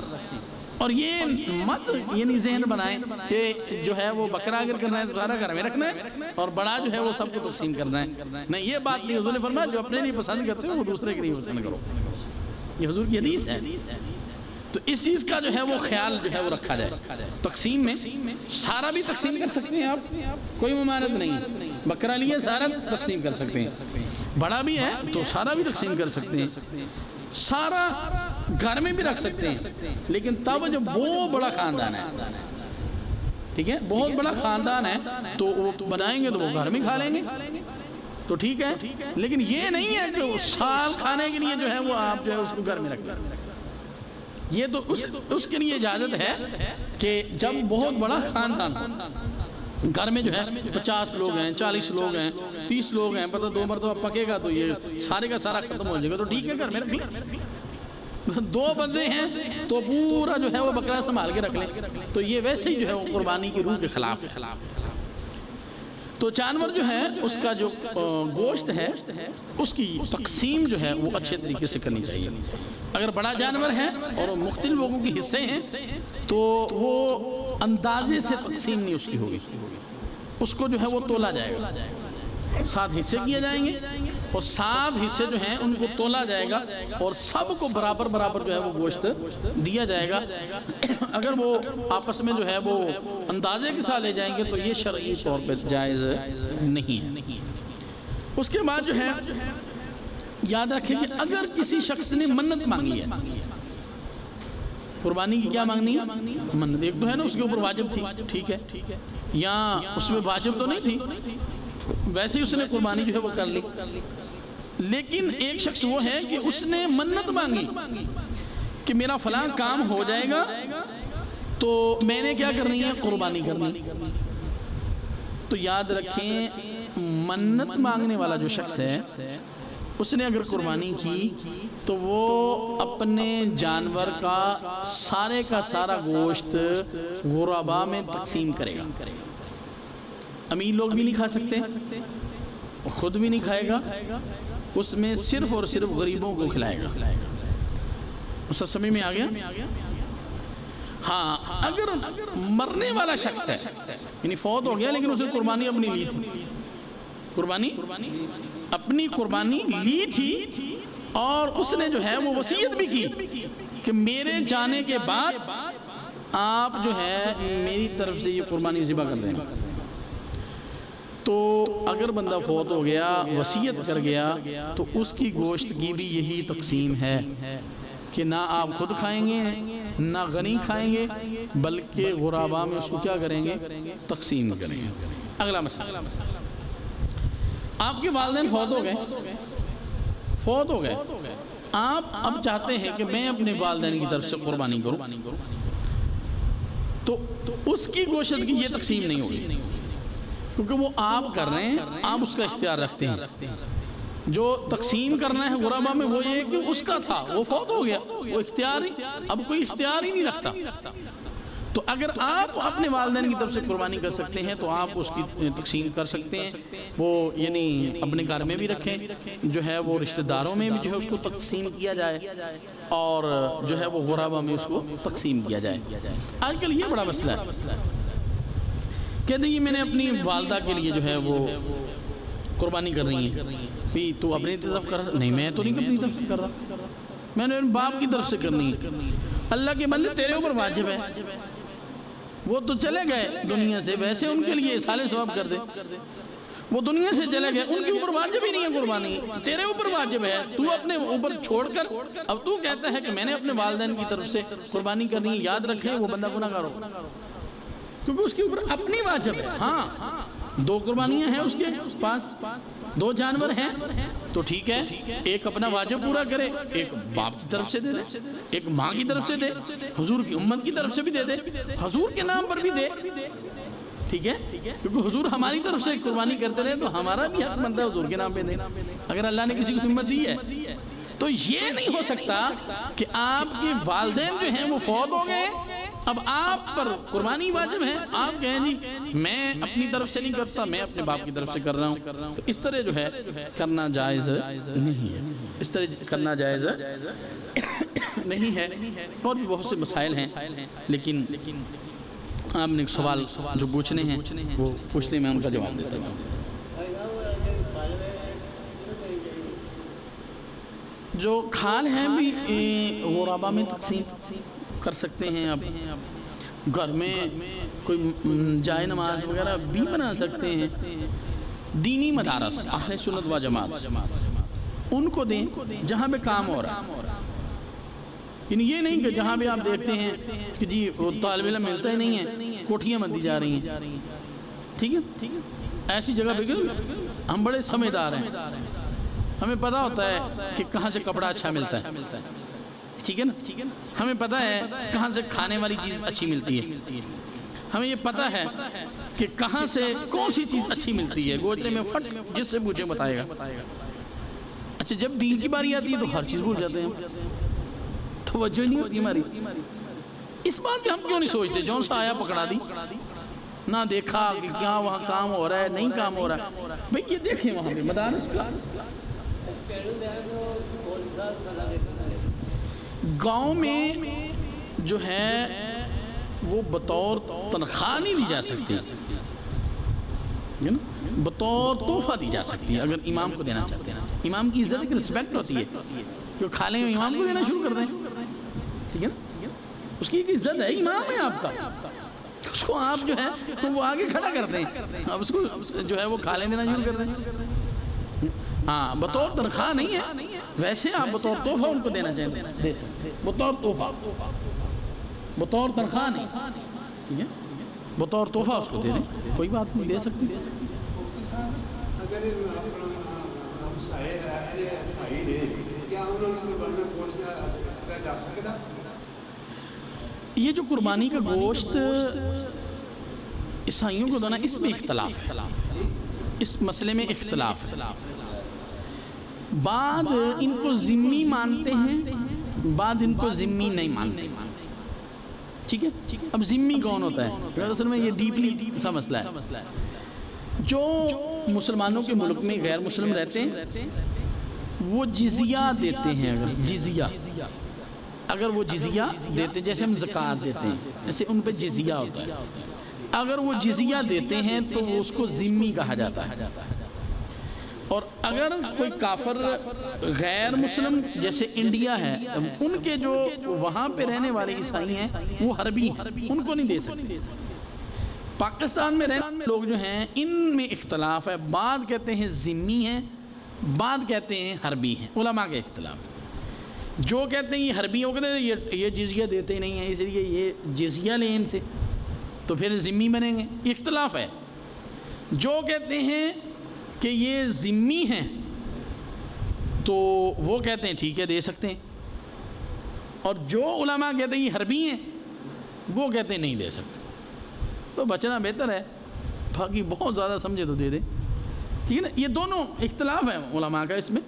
اور یہ مت یعنی ذہن بنائیں کہ جو ہے وہ بکرا اگر کرنا ہے تو سارا گھر میں رکھنا ہے اور بڑا جو ہے وہ سب کو تقسیم کرنا ہے، نہیں یہ بات نہیں۔ حضور نے فرمایا جو اپنے لیے پسند کرتے ہیں وہ دوسرے کے لیے پسند کرو، یہ حضور کی حدیث ہے۔ تو اس چیز کا جو ہے وہ خیال جو ہے وہ رکھا جائے۔ تقسیم میں سارا بھی تقسیم کر سکتے ہیں آپ، کوئی ممانعت نہیں ہے، بکرا لیے سارا تقسیم کر سکتے ہیں، بڑا بھی ہے تو سارا بھی تقسیم کر سکتے ہیں، سارا گھر میں بھی رکھ سکتے ہیں، لیکن تب جب بہت بڑا خاندان ہے، ٹھیک ہے، بہت بڑا خاندان ہے تو وہ بنائیں گے تو وہ گھر میں کھا لیں گے تو ٹھیک ہے، لیکن یہ نہیں ہے کہ وہ سال کھانے کے لیے جو ہے وہ آپ جو ہے اس کو گھر میں رکھ لیں۔ یہ تو اس کے لیے اجازت ہے کہ جب بہت بڑا خاندان گھر میں جو ہے 50 لوگ ہیں، 40 لوگ ہیں، 30 لوگ ہیں، پتہ 2 مرتبہ پکے گا تو یہ سارے کا سارا ختم ہو جائے گا، تو ٹھیک ہے گھر میں رکھ لیں۔ 2 بندے ہیں تو پورا جو ہے وہ بکرا سنبھال کے رکھ لیں، تو یہ ویسے ہی جو ہے وہ قربانی کی روح کے خلاف ہے۔ تو جانور جو ہے اس کا جو گوشت ہے اس کی تقسیم جو ہے وہ اچھے طریقے سے کرنی چاہیے۔ اگر بڑا جانور ہے اور مختلف لوگوں کے حصے ہیں تو وہ اندازے سے تقسیم نہیں اس کی ہوگی، اس کو جو ہے وہ تولا جائے گا، 7 حصے کیے جائیں گے اور 7 حصے جو ہیں ان کو تولا جائے گا اور سب کو برابر برابر جو ہے وہ گوشت دیا جائے گا۔ اگر وہ آپس میں جو ہے وہ اندازے کے ساتھ لے جائیں گے تو یہ شرعی طور پر جائز نہیں ہے۔ اس کے بعد جو ہے یاد رکھیں کہ اگر کسی شخص نے منت مانگی ہے، قربانی کی کیا مانگنی ہے؟ منت۔ ایک تو ہے نا اس کے اوپر واجب تھی، ٹھیک ہے، یا اس میں واجب تو نہیں تھی، ویسے ہی اس نے قربانی جو ہے وہ کر لی، لیکن ایک شخص وہ ہے کہ اس نے منت مانگی کہ میرا فلاں کام ہو جائے گا تو میں نے کیا کرنی ہے؟ قربانی کرنی۔ تو یاد رکھیں منت مانگنے والا جو شخص ہے اس نے اگر قربانی کی تو وہ اپنے جانور کا سارا گوشت غربا میں تقسیم کرے گا۔ امیر لوگ بھی نہیں کھا سکتے، خود بھی نہیں کھائے گا، اس میں صرف اور صرف غریبوں کو کھلائے گا۔ اس سمجھ میں آ گیا؟ ہاں اگر مرنے والا شخص ہے یعنی فوت ہو گیا لیکن اس نے قربانی اپنی لی تھی، اپنی قربانی لی تھی اور اس نے جو ہے وہ وصیت بھی کی کہ میرے جانے کے بعد آپ جو ہے میری طرف سے یہ قربانی ذبح کر دینا، تو اگر بندہ فوت ہو گیا وصیت کر گیا تو اس کی گوشت کی بھی یہی تقسیم ہے کہ نہ آپ خود کھائیں گے نہ غنی کھائیں گے بلکہ غرابا میں اس کو کیا کریں گے تقسیم کریں گے. اگلا مسئلہ، آپ کے والدین فوت ہو گئے آپ اب چاہتے ہیں کہ میں اپنے والدین کی طرف سے قربانی کروں تو اس کی گوشت کی یہ تقسیم نہیں ہوگی کیونکہ وہ آپ کر رہے ہیں، آپ اس کا اختیار رکھتے ہیں. جو تقسیم کرنا ہے غربا میں وہ یہ کہ اس کا تھا، وہ فوت ہو گیا، وہ اختیار ہی اب کوئی اختیار ہی نہیں رکھتا. تو اگر آپ اپنے والدین کی طرف سے قربانی کر سکتے ہیں تو آپ اس کی تقسیم کر سکتے ہیں. وہ یعنی اپنے گھر میں بھی رکھیں، جو ہے وہ رشتہ داروں میں بھی جو ہے اس کو تقسیم کیا جائے اور جو ہے وہ غربا میں اس کو تقسیم کیا جائے. آج کل یہ بڑا مسئلہ ہے، کہتے ہیں میں نے اپنی والدہ کے لیے جو ہے وہ قربانی کر رہی ہیں. بھی تو اپنی طرف کر رہا؟ نہیں، میں تو نہیں اپنی طرف سے کر رہا، میں نے باپ کی طرف سے کرنی ہے. اللہ کے بندے تیرے اوپر واجب ہے، وہ تو چلے گئے دنیا سے، ویسے ان کے لیے سالے ثواب کر دے. وہ دنیا سے چلے گئے، ان کے اوپر واجب ہی نہیں ہے قربانی، تیرے اوپر واجب ہے. تو اپنے اوپر چھوڑ کر اب تو کہتا ہے کہ میں نے اپنے والدین کی طرف سے قربانی کرنی ہے. یاد رکھیں وہ بندہ گناہگار ہو کیونکہ اس کے اوپر اپنی واجب ہے. ہاں 2 قربانیاں ہیں اس کے پاس، 2 جانور ہیں تو ٹھیک ہے، ایک اپنا واجب پورا کرے، ایک باپ کی طرف سے دے دے، ایک ماں کی طرف سے دے، حضور کی امت کی طرف سے بھی دے دے، حضور کے نام پر بھی دے. ٹھیک ہے، کیونکہ حضور ہماری طرف سے قربانی کرتے رہے تو ہمارا بھی حق بنتا ہے حضور کے نام پہ دے. اگر اللہ نے کسی کو ہمت دی ہے تو یہ نہیں ہو سکتا کہ آپ کے والدین جو ہیں وہ فوت ہو گئے، اب آپ پر قربانی واجب ہے، آپ کہیں جی میں اپنی طرف سے نہیں کرتا، میں اپنے باپ کی طرف سے کر رہا ہوں. تو اس طرح جو ہے کرنا جائز نہیں ہے، اس طرح کرنا جائز نہیں ہے. اور بھی بہت سے مسائل ہیں لیکن آپ نے ایک سوال جو پوچھنے ہیں وہ پوچھنے میں ان کا جواب دیتا ہوں. جو کھال ہیں بھی غربا میں تقسیم کر سکتے ہیں. اب گھر میں کوئی جائے نماز وغیرہ بھی بنا سکتے ہیں. دینی مدارس اہل سنت و جماعت ان کو دیں جہاں پہ کام ہو رہا ہے. یعنی یہ نہیں کہ جہاں بھی آپ دیکھتے ہیں کہ جی وہ طالب علم ملتا ہی نہیں ہے، کوٹھیاں بندی جا رہی ہیں. ٹھیک ہے، ایسی جگہ پہ ہم بڑے سمجھدار ہیں، ہمیں پتہ ہوتا ہے کہ کہاں سے کپڑا اچھا ملتا ہے. ٹھیک ہے نا، ہمیں پتہ ہے کہاں سے کھانے والی چیز اچھی ملتی ہے، ہمیں یہ پتہ ہے کہ کہاں سے کون سی چیز اچھی ملتی ہے. گوچے میں فٹ جس سے پوچھے بتائے گا. اچھا جب دین کی باری آتی ہے تو ہر چیز بھول جاتے ہیں، توجہ نہیں ہوتی ہماری. اس بات پہ ہم کیوں نہیں سوچتے؟ جون سا آیا پکڑا دی، نہ دیکھا کہ کیا وہاں کام ہو رہا ہے نہیں کام ہو رہا ہے. بھئی یہ دیکھیں وہاں پہ مدارس کا گاؤں میں جو ہے وہ بطور تنخواہ نہیں دی جا سکتی، بطور تحفہ دی جا سکتی ہے. اگر امام کو دینا چاہتے ہیں، امام کی عزت کی رسپیکٹ ہوتی ہے، کہ کھا لیں امام کو دینا شروع کر دیں. ٹھیک ہے نا، اس کی ایک عزت ہے، امام ہے آپ کا، اس کو آپ جو ہے وہ آگے کھڑا کرتے ہیں، اب اس کو جو ہے وہ کھا لیں دینا شروع کر دیں. ہاں بطور تنخواہ نہیں ہے، ویسے آپ بطور تحفہ ان کو دینا چاہیں دے سکتے، بطور تحفہ، بطور تنخواہ نہیں. ٹھیک ہے، بطور تحفہ اس کو دے دیں، کوئی بات نہیں، دے سکتے. یہ جو قربانی کا گوشت عیسائیوں کو دینا، اس میں اختلاف ہے، اس مسئلے میں اختلاف ہے. بعض ان کو ذمی مانتے ہیں، بعض ان کو ذمی نہیں مانتے. ٹھیک ہے، اب ذمی کون ہوتا ہے؟ اصل میں یہ ڈیپلی سا مسئلہ ہے. جو مسلمانوں کے ملک میں غیر مسلم رہتے ہیں وہ جزیہ دیتے ہیں. اگر وہ جزیہ دیتے، جیسے ہم زکوٰۃ دیتے ہیں، جیسے ان پہ جزیہ ہوتا ہے، اگر وہ جزیہ دیتے ہیں تو اس کو ذمی کہا جاتا ہے. اور اگر کوئی کافر غیر مسلم جیسے انڈیا ہے، ان کے جو وہاں پہ رہنے والے عیسائی ہیں وہ حربی ہیں، ان کو نہیں دے سکتے. پاکستان میں رہنے لوگ جو ہیں ان میں اختلاف ہے، بعض کہتے ہیں ذمی ہیں، بعض کہتے ہیں حربی ہیں، علماء کے اختلاف. جو کہتے ہیں یہ حربی ہو گئے یہ جزیہ دیتے نہیں ہیں اس لیے یہ جزیہ لیں ان سے تو پھر ذمی بنیں گے، اختلاف ہے. جو کہتے ہیں کہ یہ ذمی ہیں تو وہ کہتے ہیں ٹھیک ہے دے سکتے ہیں، اور جو علماء کہتے ہیں یہ حربی ہیں وہ کہتے ہیں نہیں دے سکتے. تو بچنا بہتر ہے، باقی بہت زیادہ سمجھے تو دے دیں، ٹھیک ہے نا. یہ دونوں اختلاف ہے علماء کا اس میں،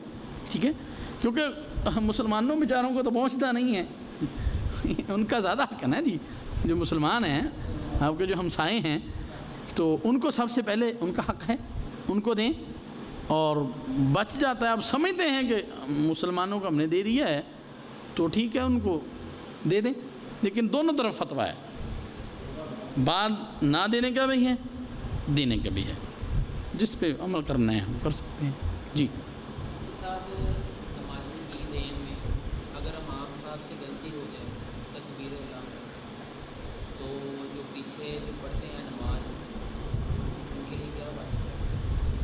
ٹھیک ہے، کیونکہ مسلمانوں بیچاروں کو تو پہنچتا نہیں ہے، ان کا زیادہ حق ہے نا جی. جو مسلمان ہیں آپ کے جو ہمسائے ہیں تو ان کو سب سے پہلے ان کا حق ہے، ان کو دیں، اور بچ جاتا ہے. آپ سمجھتے ہیں کہ مسلمانوں کو ہم نے دے دیا ہے تو ٹھیک ہے ان کو دے دیں، لیکن دونوں طرف فتویٰ ہے، بعد نہ دینے کا بھی ہے دینے کا بھی ہے، جس پہ عمل کرنا ہے ہم کر سکتے ہیں. جی صاحب نماز عیدین میں اگر امام صاحب سے غلطی ہو جائے تکبیر اللہ تو جو پیچھے جو پڑھتے ہیں نماز ان کے لیے کیا بات ہے؟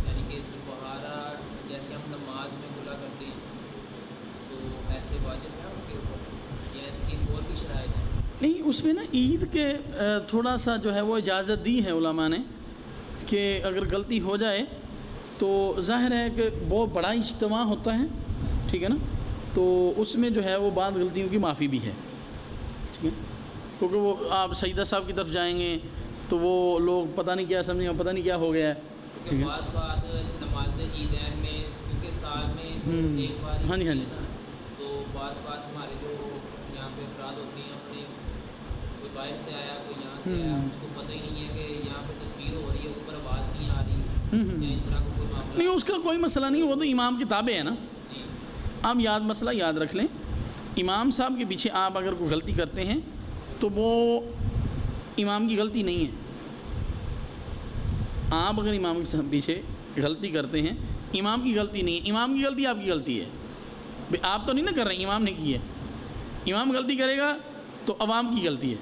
یعنی کہ دوبارہ جیسے ہم نماز میں گلا کرتے ہیں تو ایسے واجب ہے ان کے اوپر یا اس کی اور بھی شرائط ہیں؟ نہیں، اس میں نا عید کے تھوڑا سا جو ہے وہ اجازت دی ہے علماء نے کہ اگر غلطی ہو جائے تو ظاہر ہے کہ بہت بڑا اجتماع ہوتا ہے، ٹھیک ہے نا، تو اس میں جو ہے وہ بعض غلطیوں کی معافی بھی ہے، ٹھیک ہے، کیونکہ وہ آپ سیدہ صاحب کی طرف جائیں گے تو وہ لوگ پتہ نہیں کیا سمجھیں گے، پتہ نہیں کیا ہو گیا ہے. کیونکہ بعض بات نماز عیدین میں کیونکہ سال میں ایک بار ہاں جی ہاں جی تو بعض بات ہمارے جو یہاں پہ افراد ہوتے ہیں اپنے کوئی باہر سے آیا کوئی یہاں سے آیا اس کو پتہ ہی نہیں ہے کہ یہاں پہ تکبیر ہو رہی ہے اوپر آواز نہیں آ رہی یا اس طرح کا کوئی معاملہ نہیں، اس کا کوئی مسئلہ نہیں، وہ تو امام کی تابع ہے نا. جی آپ مسئلہ یاد رکھ لیں، امام صاحب کے پیچھے آپ اگر کوئی غلطی کرتے ہیں تو وہ امام کی غلطی نہیں ہے. آپ اگر امام کے پیچھے غلطی کرتے ہیں امام کی غلطی نہیں ہے، امام کی غلطی آپ کی غلطی ہے. آپ تو نہیں نا کر رہے ہیں، امام نے کی ہے. امام غلطی کرے گا تو عوام کی غلطی ہے،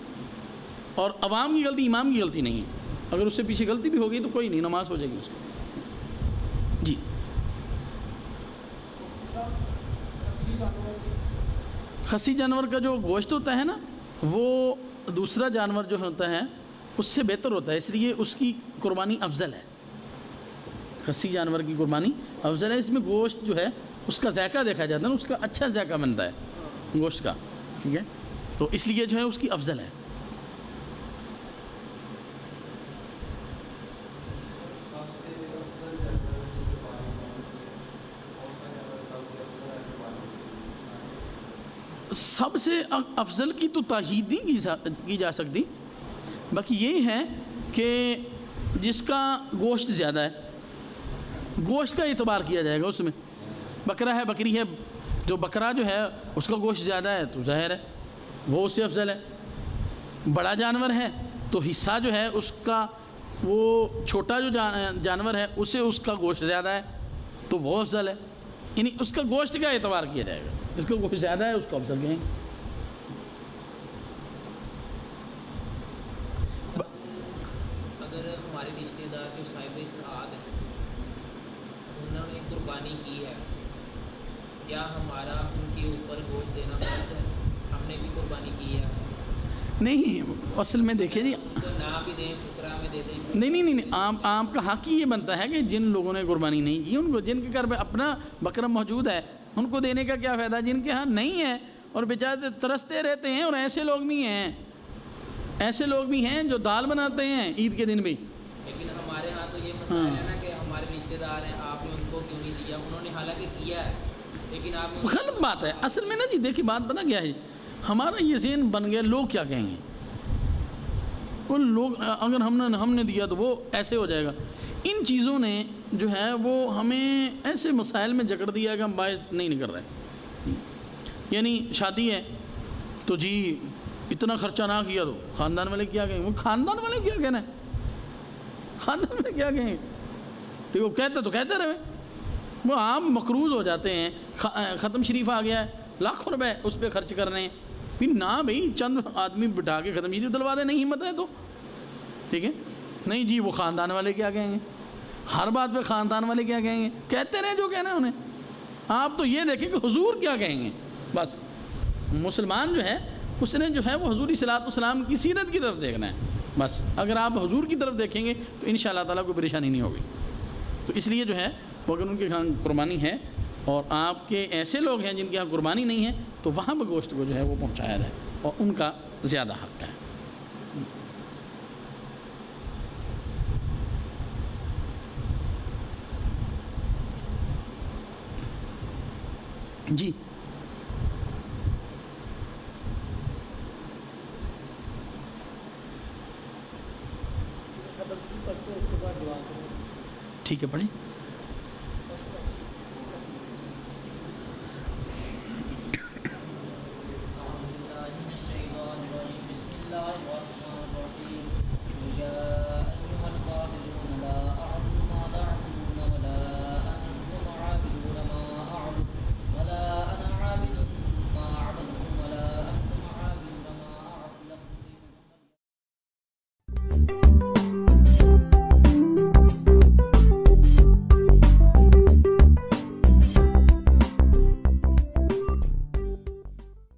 اور عوام کی غلطی امام کی غلطی نہیں ہے. اگر اس سے پیچھے غلطی بھی ہوگی تو کوئی نہیں، نماز ہو جائے گی اس کی. جی خصی جانور کا جو گوشت ہوتا ہے نا وہ دوسرا جانور جو ہوتا ہے اس سے بہتر ہوتا ہے، اس لیے اس کی قربانی افضل ہے. خصی جانور کی قربانی افضل ہے، اس میں گوشت جو ہے اس کا ذائقہ دیکھا جاتا ہے نا، اس کا اچھا ذائقہ بنتا ہے گوشت کا، ٹھیک ہے، تو اس لیے جو ہے اس کی افضل ہے. سب سے افضل کی تو تاکید نہیں کی جا سکتی، باقی یہی ہے کہ جس کا گوشت زیادہ ہے گوشت کا اعتبار کیا جائے گا. اس میں بکرا ہے بکری ہے، جو بکرا جو ہے اس کا گوشت زیادہ ہے تو ظاہر ہے وہ اس سے افضل ہے. بڑا جانور ہے تو حصہ جو ہے اس کا، وہ چھوٹا جو جانور ہے اسے اس کا گوشت زیادہ ہے تو وہ افضل ہے. یعنی اس کا گوشت کا اعتبار کیا جائے گا، اس کا گوشت زیادہ ہے اس کو افضل کہیں. اگر ہمارے رشتے دار جو صاحب استعداد ہیں انہوں نے قربانی کی ہے، کیا ہمارا ان کے اوپر گوشت دینا فرض ہے؟ ہم نے بھی قربانی کی ہے. نہیں، اصل میں دیکھیں جی، تو نہ بھی دیں، فقراء میں دے دیں. نہیں، آپ کا حق ہی یہ بنتا ہے کہ جن لوگوں نے قربانی نہیں کی ان کو، جن کے گھر میں اپنا بکرا موجود ہے ان کو دینے کا کیا فائدہ، جن کے ہاں نہیں ہے اور بیچارے ترستے رہتے ہیں. اور ایسے لوگ بھی ہیں جو دال بناتے ہیں عید کے دن بھی. لیکن ہمارے ہاں تو یہ مسئلہ ہے نا کہ ہمارے رشتے دار ہیں، آپ نے ان کو کیوں نہیں دیا؟ انہوں نے حالانکہ کیا ہے لیکن آپ نے غلط بات ہے اصل میں نا جی. دیکھیے بات پتہ کیا ہے، ہمارا یہ ذہن بن گیا لوگ کیا کہیں گے، وہ لوگ اگر ہم نے دیا تو وہ ایسے ہو جائے گا. ان چیزوں نے جو ہے وہ ہمیں ایسے مسائل میں جکڑ دیا ہے کہ ہم باعث نہیں کر رہے. یعنی شادی ہے تو جی اتنا خرچہ نہ کیا تو خاندان والے کیا کہیں گے. وہ خاندان والے کیا کہنا ہے، خاندان والے کیا کہیں گے، تو وہ کہتے تو کہتے رہے. وہ عام مقروض ہو جاتے ہیں. ختم شریف آ گیا ہے، لاکھوں روپے اس پہ خرچ کرنے ہیں. پھر نہ بھئی چند آدمی بٹھا کے ختم شریف دلوا دے، نہیں ہمت ہے تو ٹھیک ہے. نہیں جی وہ خاندان والے کیا کہیں گے، ہر بات پہ خاندان والے کیا کہیں گے، کہتے رہے جو کہنا ہے انہیں، آپ تو یہ دیکھیں کہ حضور کیا کہیں گے بس۔ مسلمان جو ہے اس نے جو ہے وہ حضور صلی اللہ علیہ وسلم کی سیرت کی طرف دیکھنا ہے بس۔ اگر آپ حضور کی طرف دیکھیں گے تو انشاءاللہ تعالیٰ کوئی پریشانی نہیں ہوگی۔ تو اس لیے جو ہے وہ اگر ان کے ہاں قربانی ہے اور آپ کے ایسے لوگ ہیں جن کے ہاں قربانی نہیں ہے تو وہاں پہ گوشت کو جو ہے وہ پہنچایا جائے اور ان کا زیادہ حق ہے۔ جی ٹھیک ہے پڑھیں۔